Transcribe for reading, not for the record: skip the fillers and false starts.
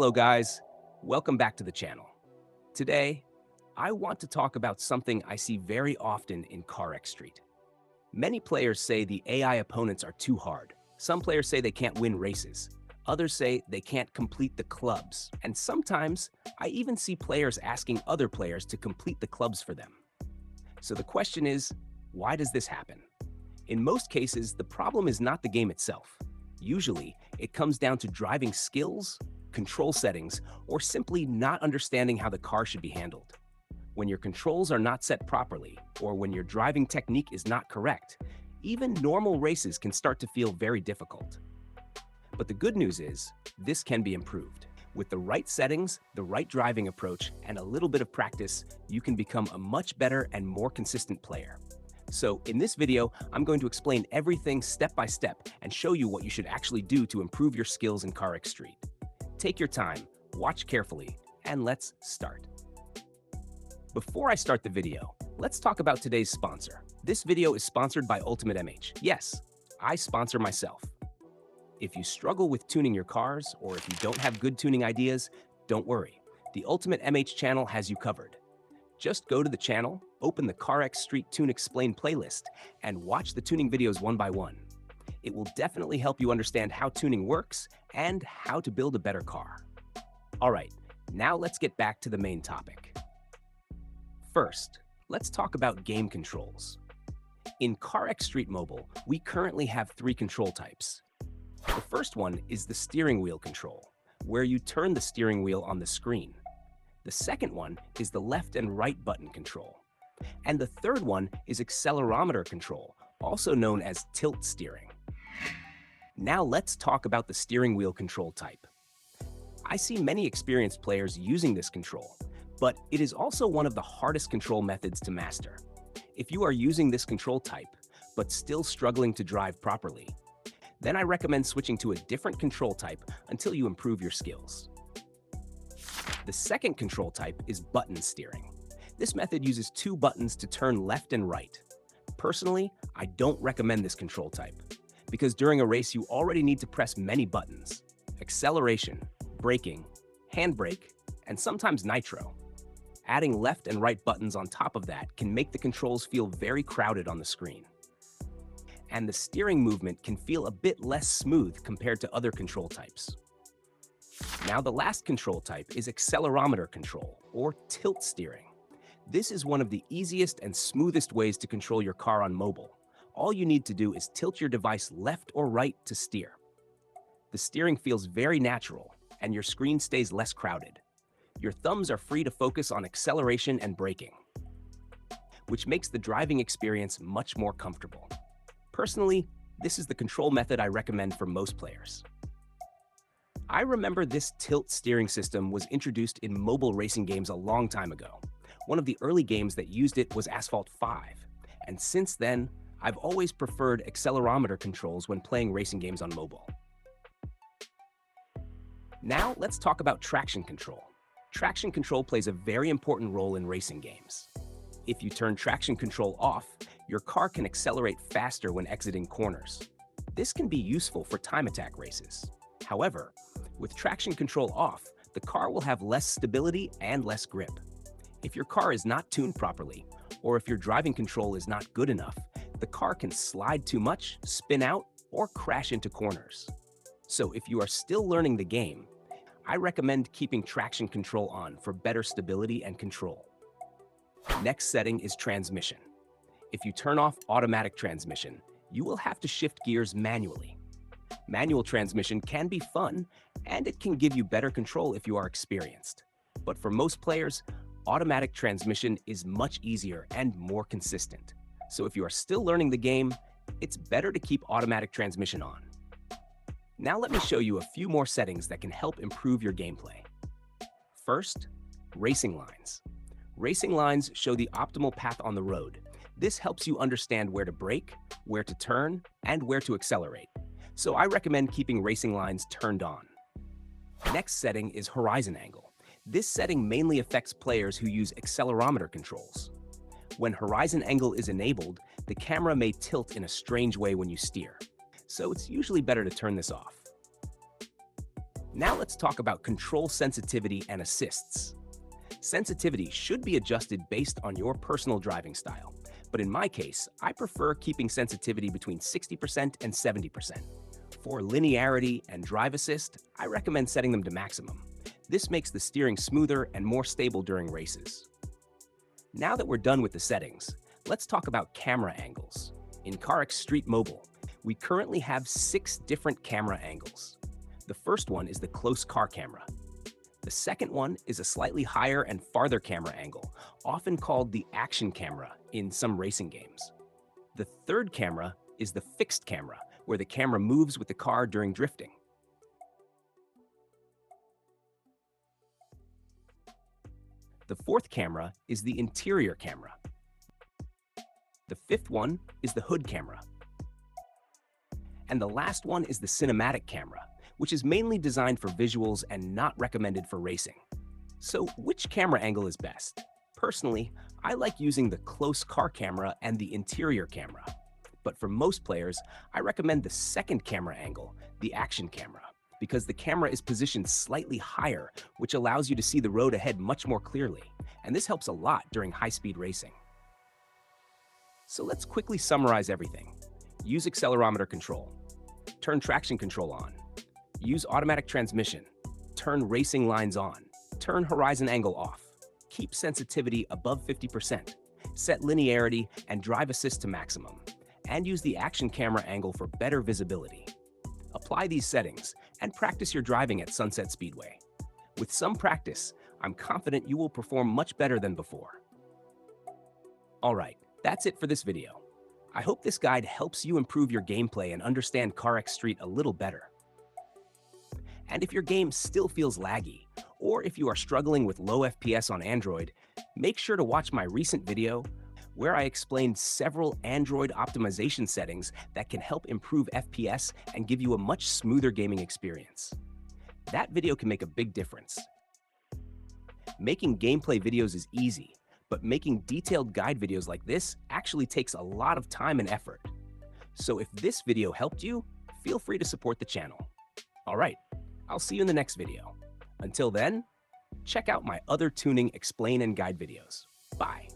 Hello guys, welcome back to the channel. Today, I want to talk about something I see very often in CarX Street. Many players say the AI opponents are too hard. Some players say they can't win races. Others say they can't complete the clubs. And sometimes, I even see players asking other players to complete the clubs for them. So the question is, why does this happen? In most cases, the problem is not the game itself. Usually, it comes down to driving skills, control settings, or simply not understanding how the car should be handled. When your controls are not set properly, or when your driving technique is not correct, even normal races can start to feel very difficult. But the good news is, this can be improved. With the right settings, the right driving approach, and a little bit of practice, you can become a much better and more consistent player. So in this video, I'm going to explain everything step by step and show you what you should actually do to improve your skills in CarX Street. Take your time, watch carefully, and let's start. Before I start the video, let's talk about today's sponsor. This video is sponsored by Ultimate MH. Yes, I sponsor myself. If you struggle with tuning your cars, or if you don't have good tuning ideas, don't worry. The Ultimate MH channel has you covered. Just go to the channel, open the CarX Street Tune Explained playlist, and watch the tuning videos one by one. It will definitely help you understand how tuning works and how to build a better car. All right, now let's get back to the main topic. First, let's talk about game controls. In CarX Street Mobile, we currently have three control types. The first one is the steering wheel control, where you turn the steering wheel on the screen. The second one is the left and right button control. And the third one is accelerometer control, also known as tilt steering. Now let's talk about the steering wheel control type. I see many experienced players using this control, but it is also one of the hardest control methods to master. If you are using this control type, but still struggling to drive properly, then I recommend switching to a different control type until you improve your skills. The second control type is button steering. This method uses two buttons to turn left and right. Personally, I don't recommend this control type, because during a race you already need to press many buttons: acceleration, braking, handbrake, and sometimes nitro. Adding left and right buttons on top of that can make the controls feel very crowded on the screen. And the steering movement can feel a bit less smooth compared to other control types. Now the last control type is accelerometer control, or tilt steering. This is one of the easiest and smoothest ways to control your car on mobile. All you need to do is tilt your device left or right to steer. The steering feels very natural, and your screen stays less crowded. Your thumbs are free to focus on acceleration and braking, which makes the driving experience much more comfortable. Personally, this is the control method I recommend for most players. I remember this tilt steering system was introduced in mobile racing games a long time ago. One of the early games that used it was Asphalt 5, and since then, I've always preferred accelerometer controls when playing racing games on mobile. Now, let's talk about traction control. Traction control plays a very important role in racing games. If you turn traction control off, your car can accelerate faster when exiting corners. This can be useful for time attack races. However, with traction control off, the car will have less stability and less grip. If your car is not tuned properly, or if your driving control is not good enough, the car can slide too much, spin out, or crash into corners. So if you are still learning the game, I recommend keeping traction control on for better stability and control. Next setting is transmission. If you turn off automatic transmission, you will have to shift gears manually. Manual transmission can be fun, and it can give you better control if you are experienced. But for most players, automatic transmission is much easier and more consistent. So if you are still learning the game, it's better to keep automatic transmission on. Now let me show you a few more settings that can help improve your gameplay. First, racing lines. Racing lines show the optimal path on the road. This helps you understand where to brake, where to turn, and where to accelerate. So I recommend keeping racing lines turned on. Next setting is horizon angle. This setting mainly affects players who use accelerometer controls. When horizon angle is enabled, the camera may tilt in a strange way when you steer. So it's usually better to turn this off. Now let's talk about control sensitivity and assists. Sensitivity should be adjusted based on your personal driving style, but in my case, I prefer keeping sensitivity between 60% and 70%. For linearity and drive assist, I recommend setting them to maximum. This makes the steering smoother and more stable during races. Now that we're done with the settings, let's talk about camera angles. In CarX Street Mobile, we currently have 6 different camera angles. The first one is the close car camera. The second one is a slightly higher and farther camera angle, often called the action camera in some racing games. The third camera is the fixed camera, where the camera moves with the car during drifting. The fourth camera is the interior camera. The fifth one is the hood camera. And the last one is the cinematic camera, which is mainly designed for visuals and not recommended for racing. So which camera angle is best? Personally, I like using the close car camera and the interior camera. But for most players, I recommend the second camera angle, the action camera, because the camera is positioned slightly higher, which allows you to see the road ahead much more clearly. And this helps a lot during high-speed racing. So let's quickly summarize everything. Use accelerometer control. Turn traction control on. Use automatic transmission. Turn racing lines on. Turn horizon angle off. Keep sensitivity above 50%. Set linearity and drive assist to maximum. And use the action camera angle for better visibility. Apply these settings and practice your driving at Sunset Speedway. With some practice, I'm confident you will perform much better than before. All right, that's it for this video. I hope this guide helps you improve your gameplay and understand CarX Street a little better. And if your game still feels laggy, or if you are struggling with low FPS on Android, make sure to watch my recent video where I explained several Android optimization settings that can help improve FPS and give you a much smoother gaming experience. That video can make a big difference. Making gameplay videos is easy, but making detailed guide videos like this actually takes a lot of time and effort. So if this video helped you, feel free to support the channel. All right, I'll see you in the next video. Until then, check out my other tuning explain and guide videos. Bye.